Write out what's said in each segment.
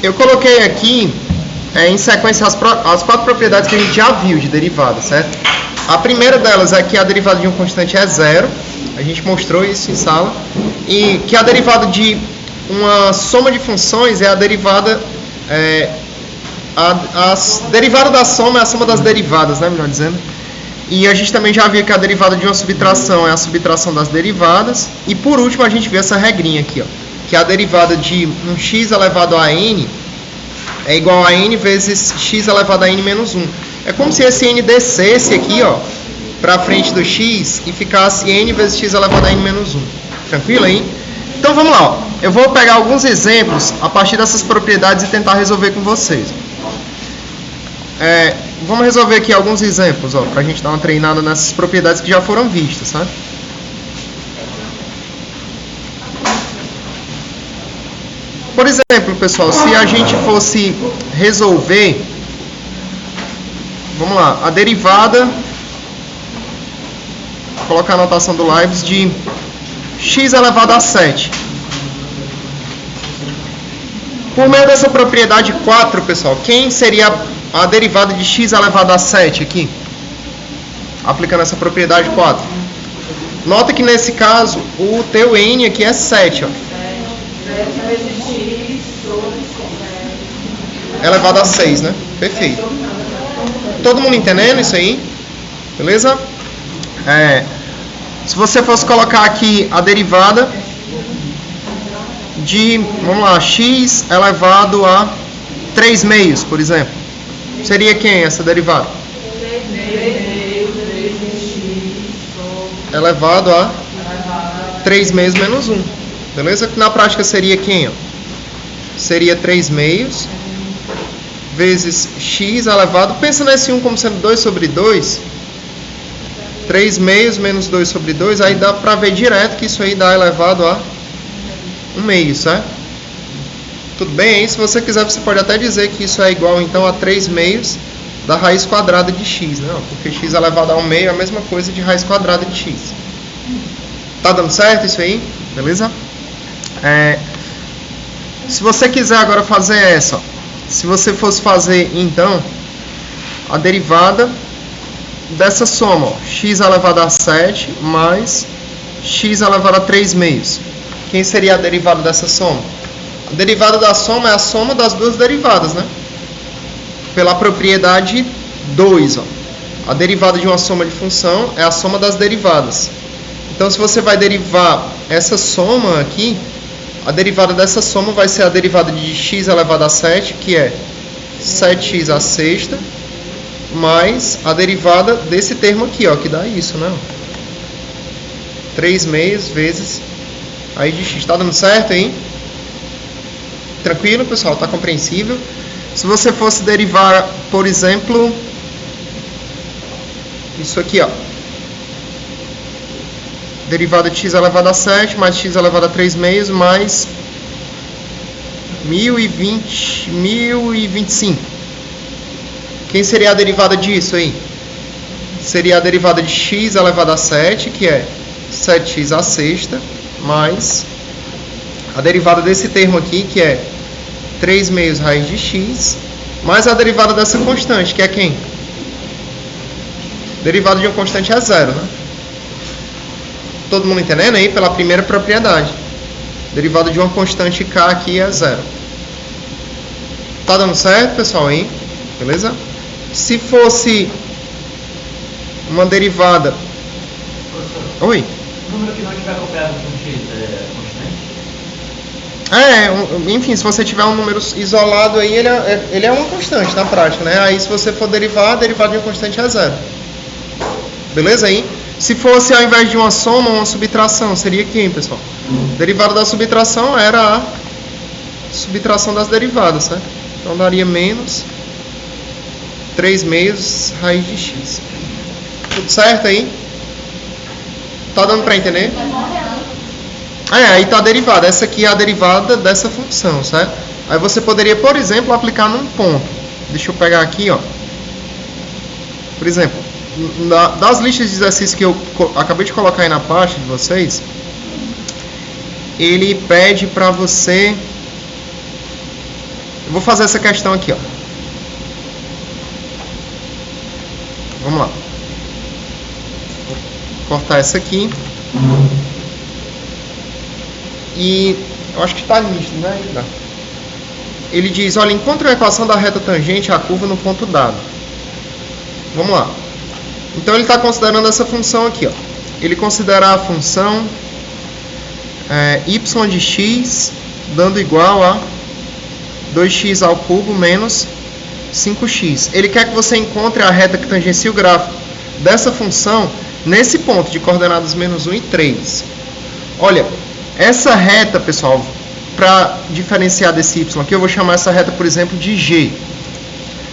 Eu coloquei aqui em sequência as 4 propriedades que a gente já viu de derivada, certo? A primeira delas é que a derivada de um constante é zero. A gente mostrou isso em sala. E que a derivada de uma soma de funções é a derivada... a derivada da soma é a soma das derivadas, né? Melhor dizendo. E a gente também já viu que a derivada de uma subtração é a subtração das derivadas. E por último a gente viu essa regrinha aqui, ó, que a derivada de um x elevado a n é igual a n vezes x elevado a n menos 1. É como se esse n descesse aqui, ó, para frente do x e ficasse n vezes x elevado a n menos 1. Tranquilo aí? Então vamos lá, ó. Eu vou pegar alguns exemplos a partir dessas propriedades e tentar resolver com vocês. Vamos resolver aqui alguns exemplos, ó, para a gente dar uma treinada nessas propriedades que já foram vistas, sabe? Por exemplo, pessoal, se a gente fosse resolver, vamos lá, a derivada, vou colocar a notação do Leibniz de x elevado a 7. Por meio dessa propriedade 4, pessoal, quem seria a derivada de x elevado a 7 aqui? Aplicando essa propriedade 4. Nota que nesse caso, o teu n aqui é 7, ó. Elevado a 6, né? Perfeito. Todo mundo entendendo isso aí? Beleza? Se você fosse colocar aqui a derivada de, vamos lá, x elevado a 3 meios, por exemplo. Seria quem essa derivada? Elevado a 3 meios menos 1. Beleza? Que na prática seria quem? Ó? Seria 3 meios vezes x elevado. Pensa nesse 1 como sendo 2 sobre 2. 3 meios menos 2 sobre 2. Aí dá pra ver direto que isso aí dá elevado a 1 meio, certo? Tudo bem? Aí, se você quiser, você pode até dizer que isso é igual então a 3 meios da raiz quadrada de x, né? Porque x elevado a 1 meio é a mesma coisa de raiz quadrada de x. Tá dando certo isso aí? Beleza? Se você quiser agora fazer essa, ó. Se você fosse fazer então a derivada dessa soma, ó, x elevado a 7 mais x elevado a 3 meios. Quem seria a derivada dessa soma? A derivada da soma é a soma das duas derivadas, né? Pela propriedade 2, ó. A derivada de uma soma de função é a soma das derivadas. Então, se você vai derivar essa soma aqui, a derivada dessa soma vai ser a derivada de x elevado a 7, que é 7x à sexta, mais a derivada desse termo aqui, ó, que dá isso, né? 3 meios vezes raiz de x. Tá dando certo aí? Tranquilo, pessoal? Tá compreensível? Se você fosse derivar, por exemplo, isso aqui, ó. Derivada de x elevado a 7 mais x elevado a 3 meios mais 1025. Quem seria a derivada disso aí? Seria a derivada de x elevado a 7, que é 7x à sexta, mais a derivada desse termo aqui, que é 3 meios raiz de x, mais a derivada dessa constante, que é quem? Derivada de uma constante é zero, né? Todo mundo entendendo aí? Pela primeira propriedade. Derivada de uma constante k aqui é zero. Tá dando certo, pessoal, aí? Beleza? Se fosse uma derivada... Oi? O número que não estiver acompanhado com x é constante? Enfim, se você tiver um número isolado aí, ele é uma constante na prática, né? Aí se você for derivar, a derivada de uma constante é zero. Beleza aí? Se fosse ao invés de uma soma, uma subtração, seria quem, pessoal? Derivada da subtração era a subtração das derivadas, certo? Então daria menos 3 meios raiz de x. Tudo certo aí? Tá dando para entender? Aí tá a derivada. Essa aqui é a derivada dessa função, certo? Aí você poderia, por exemplo, aplicar num ponto. Deixa eu pegar aqui, ó. Por exemplo, das listas de exercícios que eu acabei de colocar aí na parte de vocês, ele pede para você Eu vou fazer essa questão aqui, ó. Vamos lá. Vou cortar essa aqui. E eu acho que está nítido, né? Ele diz, olha, encontre a equação da reta tangente à curva no ponto dado. Vamos lá. Então ele está considerando essa função aqui, ó. Ele considera a função y de x dando igual a 2x ao cubo menos 5x. Ele quer que você encontre a reta que tangencia o gráfico dessa função nesse ponto de coordenadas menos 1 e 3. Olha, essa reta, pessoal, para diferenciar desse y aqui, eu vou chamar essa reta, por exemplo, de g.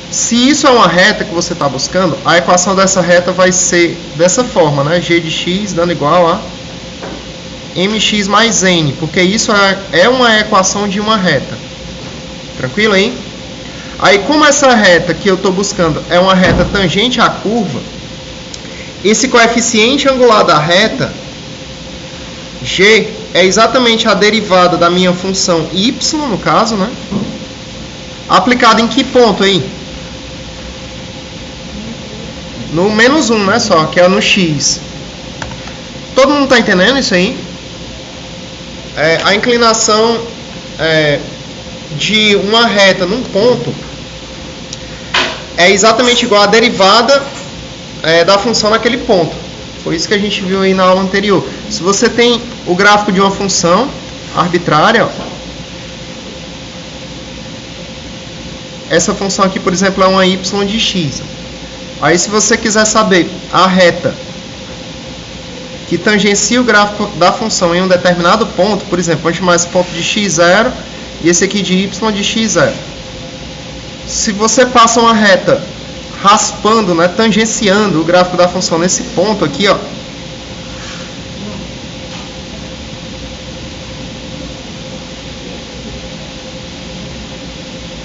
Se isso é uma reta que você está buscando, a equação dessa reta vai ser dessa forma, né? G de x dando igual a mx mais n, porque isso é uma equação de uma reta. Tranquilo aí? Aí, como essa reta que eu estou buscando é uma reta tangente à curva, esse coeficiente angular da reta, g, é exatamente a derivada da minha função y, no caso, né? Aplicada em que ponto aí? No menos 1, né, só, que é no x. Todo mundo está entendendo isso aí? A inclinação de uma reta num ponto é exatamente igual à derivada da função naquele ponto. Foi isso que a gente viu aí na aula anterior. Se você tem o gráfico de uma função arbitrária, ó, essa função aqui, por exemplo, é uma y de x. Aí, se você quiser saber a reta que tangencia o gráfico da função em um determinado ponto, por exemplo, vamos chamar esse ponto de x0 e esse aqui de y de x0. Se você passa uma reta raspando, né, tangenciando o gráfico da função nesse ponto aqui, ó,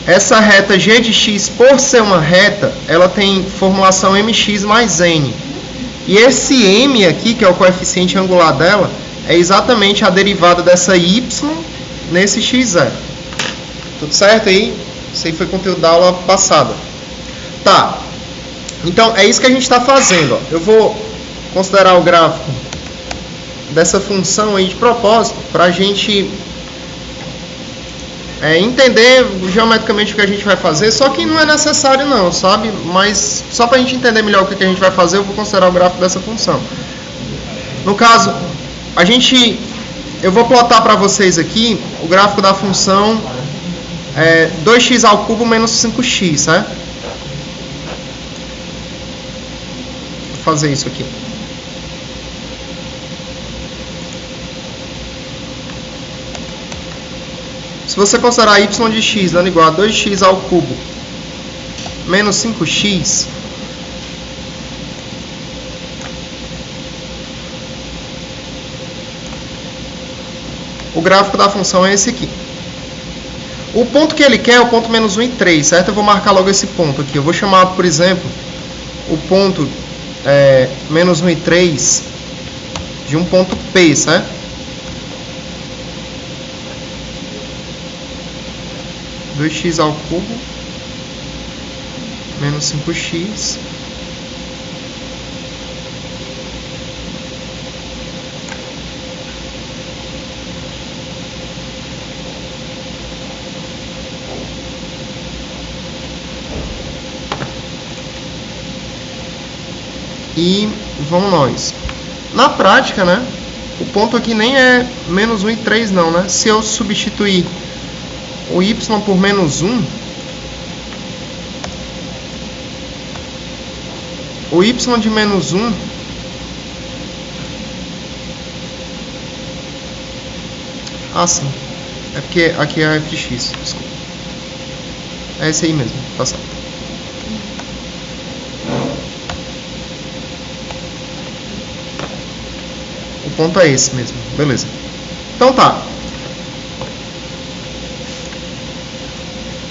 essa reta g de x, por ser uma reta, ela tem formulação mx mais n. E esse m aqui, que é o coeficiente angular dela, é exatamente a derivada dessa y nesse x0. Tudo certo aí? Isso aí foi conteúdo da aula passada. Tá. Então, é isso que a gente está fazendo, ó. Eu vou considerar o gráfico dessa função aí de propósito, para a gente entender geometricamente o que a gente vai fazer, só que não é necessário não, sabe? Mas só para a gente entender melhor o que a gente vai fazer, eu vou considerar o gráfico dessa função. No caso, eu vou plotar para vocês aqui o gráfico da função 2x ao cubo menos 5x, certo? Vou fazer isso aqui. Se você considerar y de x dando igual a 2x ao cubo menos 5x, o gráfico da função é esse aqui. O ponto que ele quer é o ponto menos 1 e 3, certo? Eu vou marcar logo esse ponto aqui. Eu vou chamar, por exemplo, o ponto menos 1 e 3 de um ponto P, certo? 2x ao cubo menos 5x e vamos nós. Na prática, né, o ponto aqui nem é menos 1 e 3 não, né? Se eu substituir o y por menos 1, o y de menos 1 sim, é porque aqui é f de x, desculpa, é esse aí mesmo, tá certo. O ponto é esse mesmo, beleza. Então tá.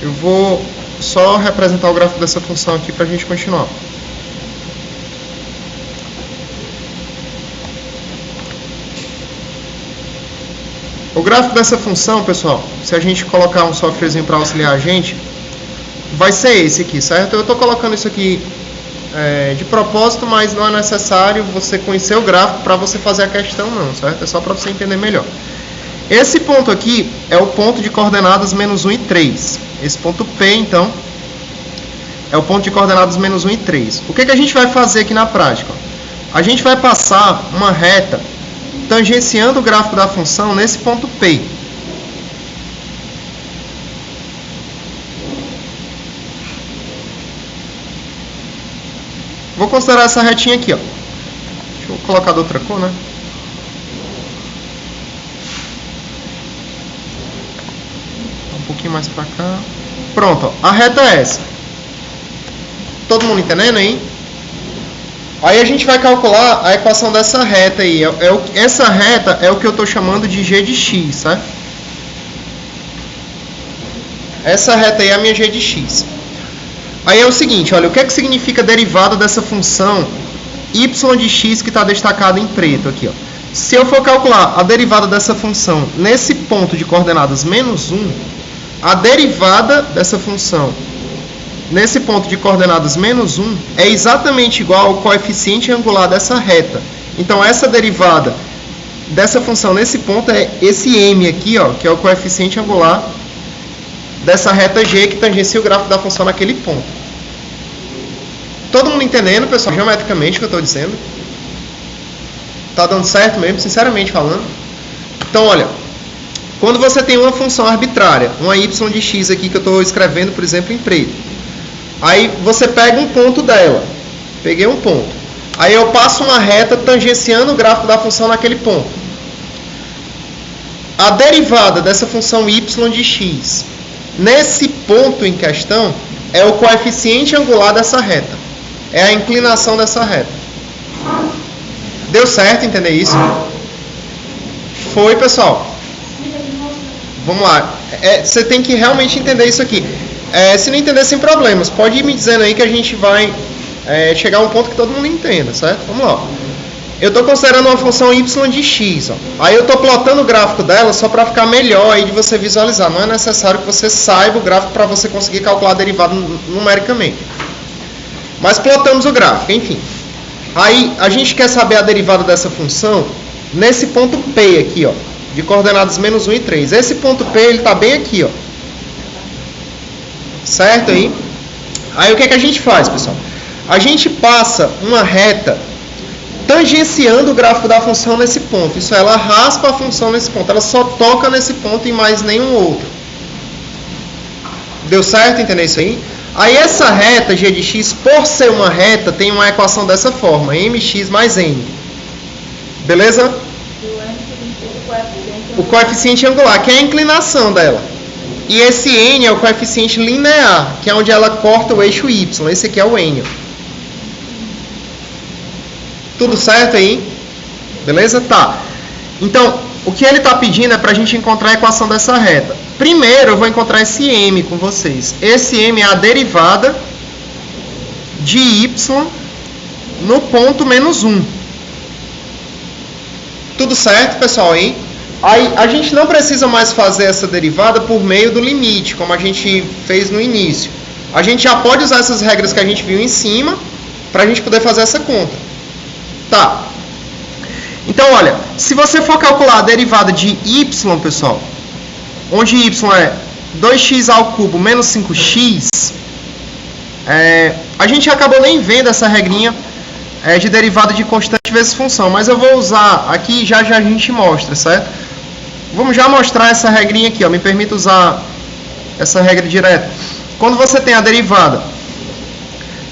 Eu vou só representar o gráfico dessa função aqui para a gente continuar. O gráfico dessa função, pessoal, se a gente colocar um softwarezinho para auxiliar a gente, vai ser esse aqui, certo? Eu estou colocando isso aqui de propósito, mas não é necessário você conhecer o gráfico para você fazer a questão não, certo? É só para você entender melhor. Esse ponto aqui é o ponto de coordenadas menos 1 e 3. Esse ponto P, então, é o ponto de coordenadas menos 1 e 3. O que a gente vai fazer aqui na prática? A gente vai passar uma reta tangenciando o gráfico da função nesse ponto P. Vou considerar essa retinha aqui, ó. Deixa eu colocar de outra cor, né? Um pouquinho mais pra cá. Pronto, ó. A reta é essa. Todo mundo entendendo aí? Aí a gente vai calcular a equação dessa reta aí. Essa reta é o que eu estou chamando de g de x, certo? Essa reta aí é a minha g de x. Aí é o seguinte, olha, o que significa a derivada dessa função y de x que está destacada em preto aqui, ó. Se eu for calcular a derivada dessa função nesse ponto de coordenadas menos 1, a derivada dessa função nesse ponto de coordenadas menos 1 é exatamente igual ao coeficiente angular dessa reta. Então, essa derivada dessa função nesse ponto é esse m aqui, ó, que é o coeficiente angular dessa reta g que tangencia o gráfico da função naquele ponto. Todo mundo entendendo, pessoal, geometricamente o que eu estou dizendo? Tá dando certo mesmo, sinceramente falando? Então, olha, quando você tem uma função arbitrária, uma y de x aqui que eu estou escrevendo, por exemplo, em preto. Aí você pega um ponto dela. Peguei um ponto. Aí eu passo uma reta tangenciando o gráfico da função naquele ponto. A derivada dessa função y de x nesse ponto em questão é o coeficiente angular dessa reta. É a inclinação dessa reta. Deu certo entender isso? Foi, pessoal? Vamos lá. Você tem que realmente entender isso aqui. Se não entender, sem problemas. Pode ir me dizendo aí que a gente vai chegar a um ponto que todo mundo entenda, certo? Vamos lá. Eu estou considerando uma função y de x. Ó. Aí eu estou plotando o gráfico dela só para ficar melhor aí de você visualizar. Não é necessário que você saiba o gráfico para você conseguir calcular a derivada numericamente. Mas plotamos o gráfico, enfim. Aí a gente quer saber a derivada dessa função nesse ponto P aqui, ó, de coordenadas menos 1 e 3. Esse ponto P ele está bem aqui, ó. Certo aí? Aí o que a gente faz, pessoal? A gente passa uma reta tangenciando o gráfico da função nesse ponto. Isso ela raspa a função nesse ponto. Ela só toca nesse ponto e mais nenhum outro. Deu certo entender isso aí? Aí essa reta g de x, por ser uma reta, tem uma equação dessa forma. mx mais n. Beleza? O coeficiente angular, que é a inclinação dela. E esse n é o coeficiente linear, que é onde ela corta o eixo y. Esse aqui é o n. Tudo certo aí? Beleza? Tá. Então, o que ele está pedindo é para a gente encontrar a equação dessa reta. Primeiro, eu vou encontrar esse m com vocês. Esse m é a derivada de y no ponto menos 1. Tudo certo, pessoal? Aí a gente não precisa mais fazer essa derivada por meio do limite, como a gente fez no início. A gente já pode usar essas regras que a gente viu em cima para a gente poder fazer essa conta. Tá. Então, olha, se você for calcular a derivada de y, pessoal, onde y é 2x ao cubo menos 5x, a gente acabou nem vendo essa regrinha de derivada de constante vezes função, mas eu vou usar aqui e já a gente mostra, certo? Vamos já mostrar essa regrinha aqui, ó, me permita usar essa regra direta. Quando você tem a derivada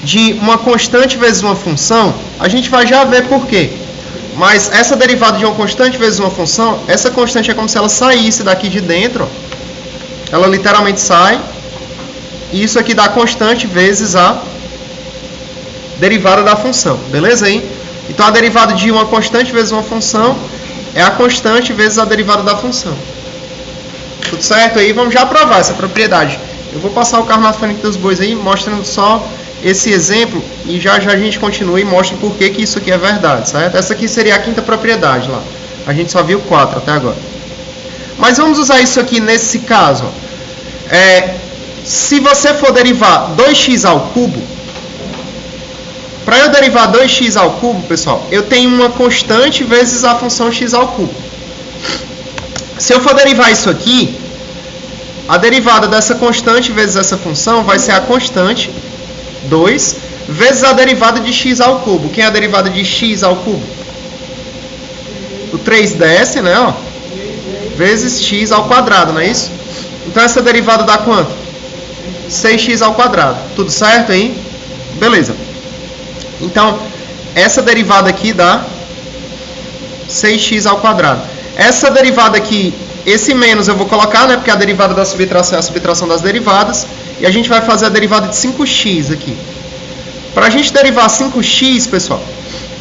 de uma constante vezes uma função, a gente vai já ver por quê. Mas essa derivada de uma constante vezes uma função, essa constante é como se ela saísse daqui de dentro, ó. Ela literalmente sai. E isso aqui dá constante vezes a derivada da função. Beleza aí? Então a derivada de uma constante vezes uma função é a constante vezes a derivada da função. Tudo certo aí? Vamos já provar essa propriedade. Eu vou passar o carro na frente dos bois aí, mostrando só esse exemplo, e já a gente continua e mostra por que isso aqui é verdade, certo? Essa aqui seria a quinta propriedade lá. A gente só viu 4 até agora. Mas vamos usar isso aqui nesse caso. Se você for derivar 2x ao cubo, para eu derivar 2x ao cubo, pessoal, eu tenho uma constante vezes a função x ao cubo. Se eu for derivar isso aqui, a derivada dessa constante vezes essa função vai ser a constante 2 vezes a derivada de x ao cubo. Quem é a derivada de x ao cubo? O 3ds, né? Ó, vezes x ao quadrado, não é isso? Então essa derivada dá quanto? 6x ao quadrado. Tudo certo aí? Beleza. Então, essa derivada aqui dá 6x ao quadrado. Essa derivada aqui, esse menos eu vou colocar, né? Porque a derivada da subtração é a subtração das derivadas. E a gente vai fazer a derivada de 5x aqui. Para a gente derivar 5x, pessoal,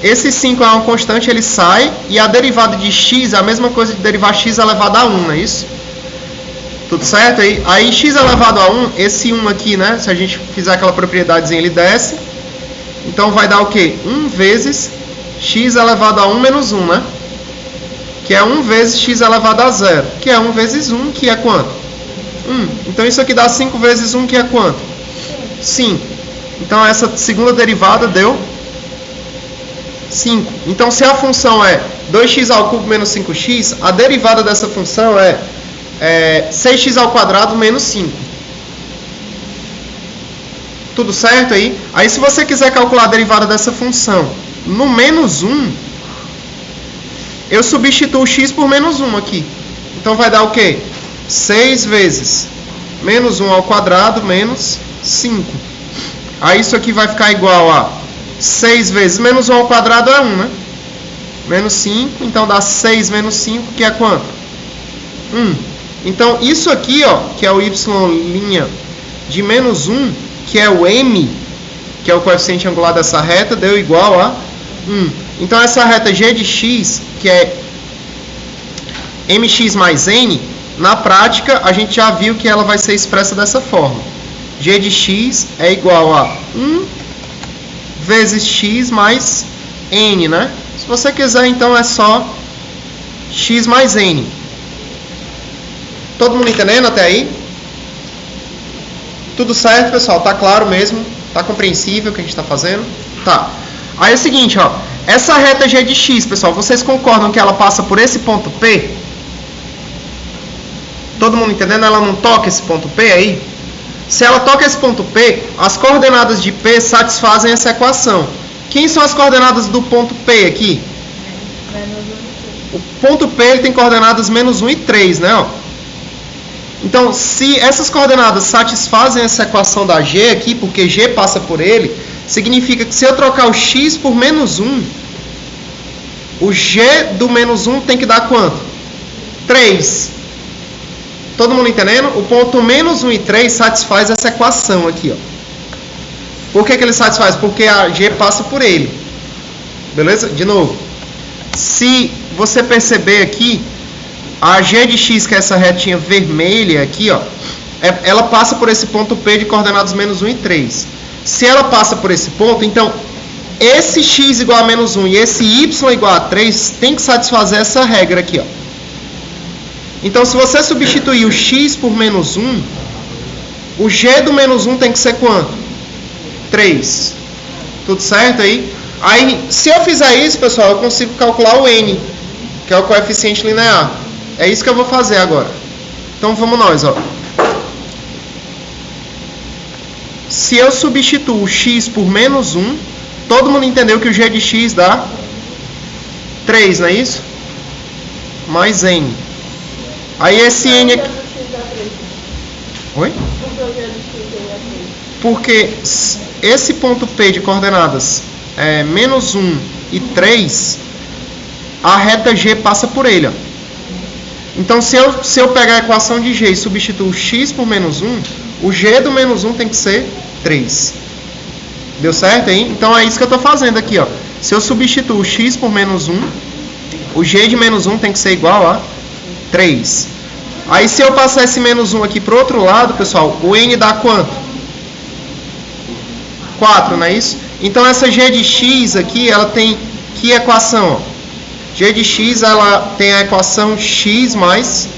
esse 5 é uma constante, ele sai. E a derivada de x é a mesma coisa de derivar x elevado a 1, não é isso? Tudo certo? Aí x elevado a 1, esse 1 aqui, né? Se a gente fizer aquela propriedadezinha, ele desce. Então vai dar o quê? 1 vezes x elevado a 1 menos 1, né? Que é 1 vezes x elevado a 0. Que é 1 vezes 1, que é quanto? 1. Então isso aqui dá 5 vezes 1, que é quanto? 5. Então essa segunda derivada deu 5. Então se a função é 2x ao cubo menos 5x, a derivada dessa função é 6x ao quadrado menos 5. Tudo certo aí? Aí se você quiser calcular a derivada dessa função no menos 1, eu substituo x por menos 1 aqui. Então vai dar o quê? 6 vezes menos 1 ao quadrado menos 5. Aí isso aqui vai ficar igual a 6 vezes menos 1 ao quadrado é 1, né? Menos 5, então dá 6 menos 5, que é quanto? 1. Então isso aqui, ó, que é o y' de menos 1, que é o m, que é o coeficiente angular dessa reta, deu igual a 1. Então essa reta g de x, que é mx mais n, na prática a gente já viu que ela vai ser expressa dessa forma. G de x é igual a 1 vezes x mais n, né? Se você quiser, então é só x mais n. Todo mundo entendendo até aí? Tudo certo, pessoal? Tá claro mesmo? Tá compreensível o que a gente está fazendo? Tá. Aí é o seguinte, ó. Essa reta g de x, pessoal, vocês concordam que ela passa por esse ponto P? Todo mundo entendendo? Ela não toca esse ponto P aí? Se ela toca esse ponto P, as coordenadas de P satisfazem essa equação. Quem são as coordenadas do ponto P aqui? O ponto P ele tem coordenadas menos 1 e 3, né? Ó. Então, se essas coordenadas satisfazem essa equação da G aqui, porque G passa por ele, significa que se eu trocar o x por menos 1, o G do menos 1 tem que dar quanto? 3. Todo mundo entendendo? O ponto menos 1 e 3 satisfaz essa equação aqui, ó. Por que ele satisfaz? Porque a G passa por ele. Beleza? De novo. Se você perceber aqui, a G de x, que é essa retinha vermelha aqui, ó, ela passa por esse ponto P de coordenadas menos 1 e 3. Se ela passa por esse ponto, então esse x igual a menos 1 e esse y igual a 3 tem que satisfazer essa regra aqui, ó. Então, se você substituir o x por menos 1, o g do menos 1 tem que ser quanto? 3. Tudo certo aí? Aí, se eu fizer isso, pessoal, eu consigo calcular o n, que é o coeficiente linear. É isso que eu vou fazer agora. Então, vamos nós, ó. Se eu substituo o x por menos 1, todo mundo entendeu que o g de x dá 3, não é isso? Mais n. Aí esse n aqui... Oi? Porque esse ponto P de coordenadas é menos 1 e 3, a reta G passa por ele, ó. Então, se eu pegar a equação de G e substituir o x por menos 1, o G do menos 1 tem que ser 3. Deu certo aí? Então, é isso que eu estou fazendo aqui, ó. Se eu substituir o x por menos 1, o G de menos 1 tem que ser igual a 3. Aí, se eu passar esse menos 1 aqui para o outro lado, pessoal, o n dá quanto? 4, não é isso? Então, essa G de x aqui, ela tem que equação? Ó? G de x, ela tem a equação x mais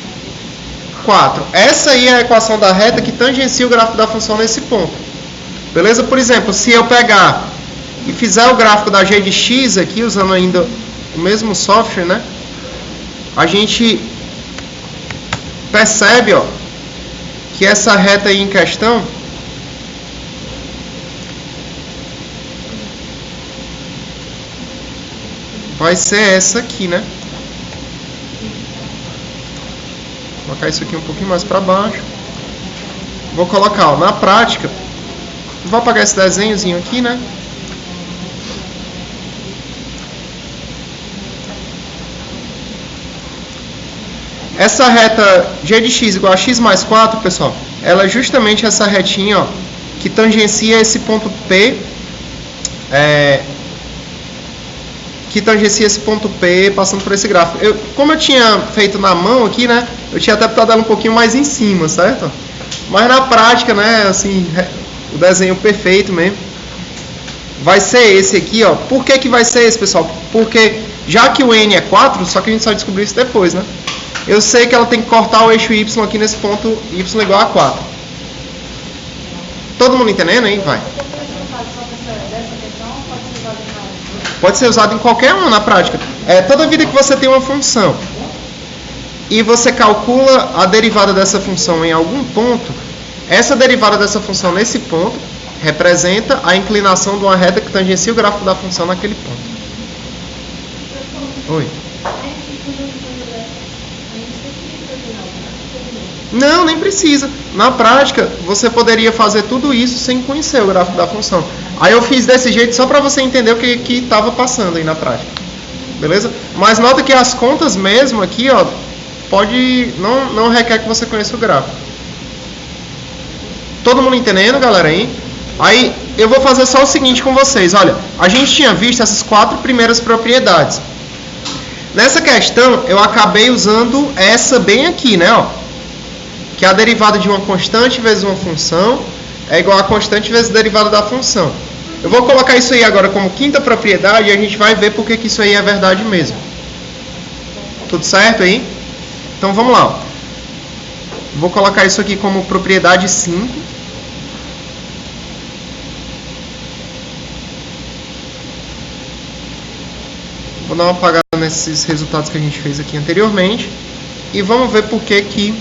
4. Essa aí é a equação da reta que tangencia o gráfico da função nesse ponto. Beleza? Por exemplo, se eu pegar e fizer o gráfico da g de x aqui, usando ainda o mesmo software, né? A gente percebe, ó, que essa reta aí em questão vai ser essa aqui, né? Vou colocar isso aqui um pouquinho mais para baixo. Vou colocar, ó, na prática, vou apagar esse desenhozinho aqui, né? Essa reta g de x igual a x mais 4, pessoal, ela é justamente essa retinha, ó, que tangencia esse ponto P, que tangencia esse ponto P passando por esse gráfico. Como eu tinha feito na mão aqui, né, eu tinha até botado ela um pouquinho mais em cima, certo? Mas na prática, né, assim, o desenho perfeito mesmo vai ser esse aqui, ó. Por que vai ser esse, pessoal? Porque já que o n é 4, só que a gente só descobriu isso depois, né? Eu sei que ela tem que cortar o eixo y aqui nesse ponto y igual a 4. Todo mundo entendendo aí? Vai. Pode ser usado em qualquer um na prática. Toda vida que você tem uma função e você calcula a derivada dessa função em algum ponto, essa derivada dessa função nesse ponto representa a inclinação de uma reta que tangencia o gráfico da função naquele ponto. Oi. Não, nem precisa. Na prática, você poderia fazer tudo isso sem conhecer o gráfico da função. Aí eu fiz desse jeito só para você entender o que estava passando aí na prática. Beleza? Mas nota que as contas mesmo aqui, ó, não requer que você conheça o gráfico. Todo mundo entendendo, galera, aí? Aí eu vou fazer só o seguinte com vocês. Olha, a gente tinha visto essas 4 primeiras propriedades. Nessa questão, eu acabei usando essa bem aqui, né, ó, que é a derivada de uma constante vezes uma função é igual a constante vezes a derivada da função. Eu vou colocar isso aí agora como quinta propriedade e a gente vai ver porque que isso aí é verdade mesmo. Tudo certo aí? Então vamos lá. Ó. Vou colocar isso aqui como propriedade 5. Vou dar uma apagada nesses resultados que a gente fez aqui anteriormente. E vamos ver por que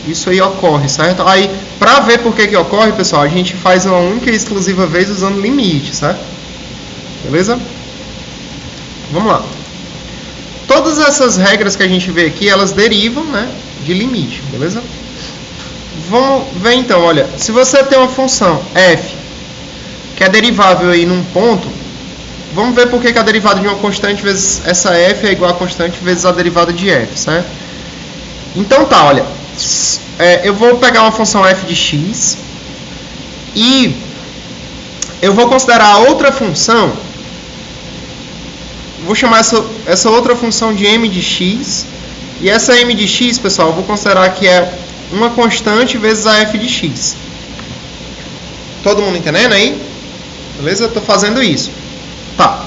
isso aí ocorre, certo? Aí, para ver por que ocorre, pessoal, a gente faz uma única e exclusiva vez usando limite, certo? Beleza? Vamos lá. Todas essas regras que a gente vê aqui, elas derivam, né, de limite, beleza? Vamos ver então, olha, se você tem uma função f, que é derivável aí num ponto, vamos ver por que a derivada de uma constante vezes essa f é igual a constante vezes a derivada de f, certo? Então tá, olha, eu vou pegar uma função f de x e eu vou considerar a outra função, vou chamar essa outra função de m de x, e essa m de x, pessoal, eu vou considerar que é uma constante vezes a f de x. Todo mundo entendendo aí? Beleza? Eu estou fazendo isso. Tá.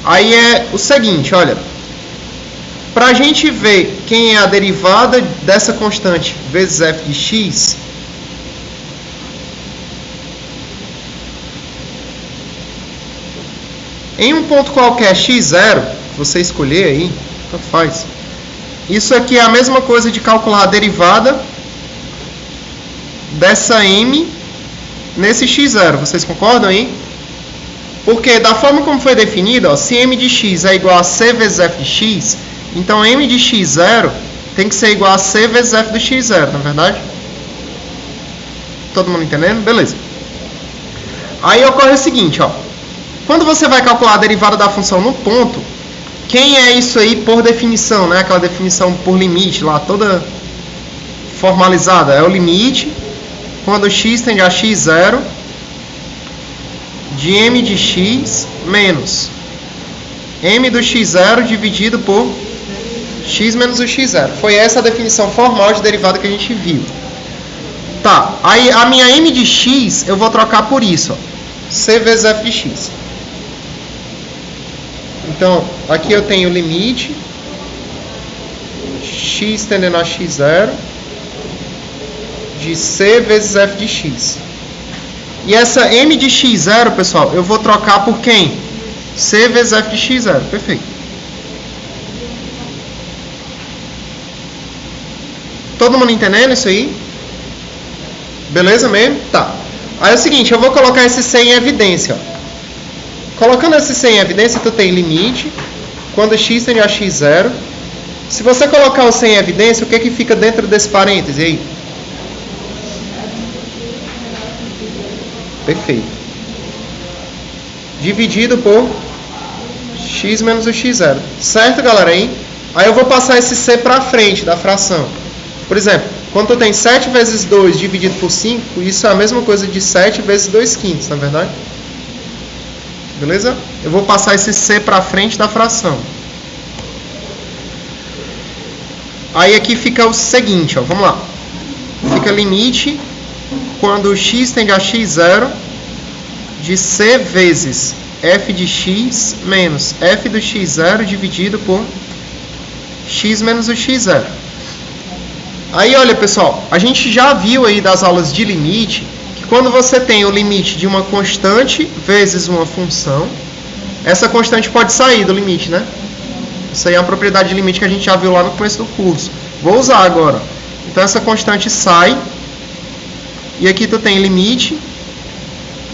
Aí é o seguinte, olha. Para a gente ver quem é a derivada dessa constante vezes f de x, em um ponto qualquer x0, você escolher aí, tanto faz. Isso aqui é a mesma coisa de calcular a derivada dessa m nesse x0. Vocês concordam aí? Porque da forma como foi definida, ó, se m de x é igual a c vezes f de x, então m de x0 tem que ser igual a c vezes f do x0, não é verdade? Todo mundo entendendo? Beleza. Aí ocorre o seguinte, ó. Quando você vai calcular a derivada da função no ponto, quem é isso aí por definição, né? Aquela definição por limite lá, toda formalizada. É o limite quando x tende a x0 de m de x menos m do x0 dividido por x menos o x0. Foi essa a definição formal de derivada que a gente viu. Tá, aí a minha m de x eu vou trocar por isso, ó, c vezes f de x. Então, aqui eu tenho limite x tendendo a x0 de c vezes f de x. E essa m de x0, pessoal, eu vou trocar por quem? C vezes f de x0. Perfeito. Todo mundo entendendo isso aí? Beleza mesmo? Tá. Aí é o seguinte, eu vou colocar esse C em evidência. Ó. Colocando esse C em evidência, tu tem limite. Quando x tende a x0. Se você colocar o C em evidência, o que que fica dentro desse parêntese aí? Perfeito. Dividido por x menos o x0. Certo, galera? Aí eu vou passar esse C para frente da fração. Por exemplo, quando tu tem 7 vezes 2 dividido por 5, isso é a mesma coisa de 7 vezes 2 quintos, na verdade? Beleza? Eu vou passar esse C para frente da fração. Aí aqui fica o seguinte, ó, vamos lá. Fica limite quando x tende a x0 de C vezes f de x menos f do x0 dividido por x menos o x0. Aí, olha, pessoal, a gente já viu aí das aulas de limite que quando você tem o limite de uma constante vezes uma função, essa constante pode sair do limite, né? Isso aí é uma propriedade de limite que a gente já viu lá no começo do curso. Vou usar agora. Então, essa constante sai. E aqui tu tem limite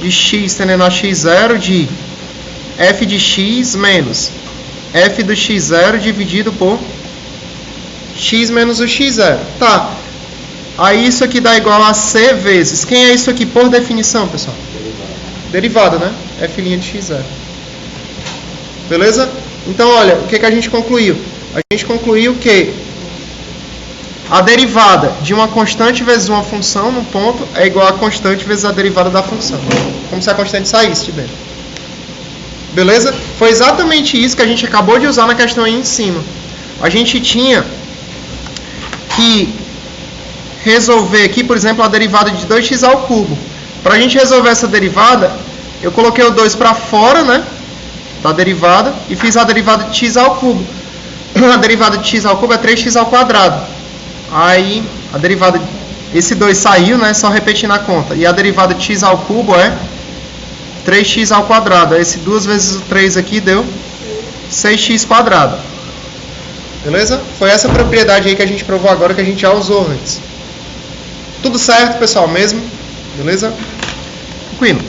de x tendendo a x0 de f de x menos f do x0 dividido por x menos o x0. Tá. Aí isso aqui dá igual a c vezes. Quem é isso aqui por definição, pessoal? Derivada, né? F' de x0. Beleza? Então, olha, o que que a gente concluiu? A gente concluiu que a derivada de uma constante vezes uma função no ponto é igual a constante vezes a derivada da função. Como se a constante saísse de dentro. Beleza? Foi exatamente isso que a gente acabou de usar na questão aí em cima. A gente tinha que resolver aqui, por exemplo, a derivada de 2x ao cubo. Para a gente resolver essa derivada, eu coloquei o 2 para fora, né, da derivada, e fiz a derivada de x ao cubo. A derivada de x ao cubo é 3x ao quadrado. Aí, a derivada, esse 2 saiu, né, só repetindo a conta. E a derivada de x ao cubo é 3x ao quadrado. Esse 2 vezes o 3 aqui deu 6x quadrado. Beleza? Foi essa propriedade aí que a gente provou agora, que a gente já usou antes. Tudo certo, pessoal, mesmo? Beleza? Tranquilo.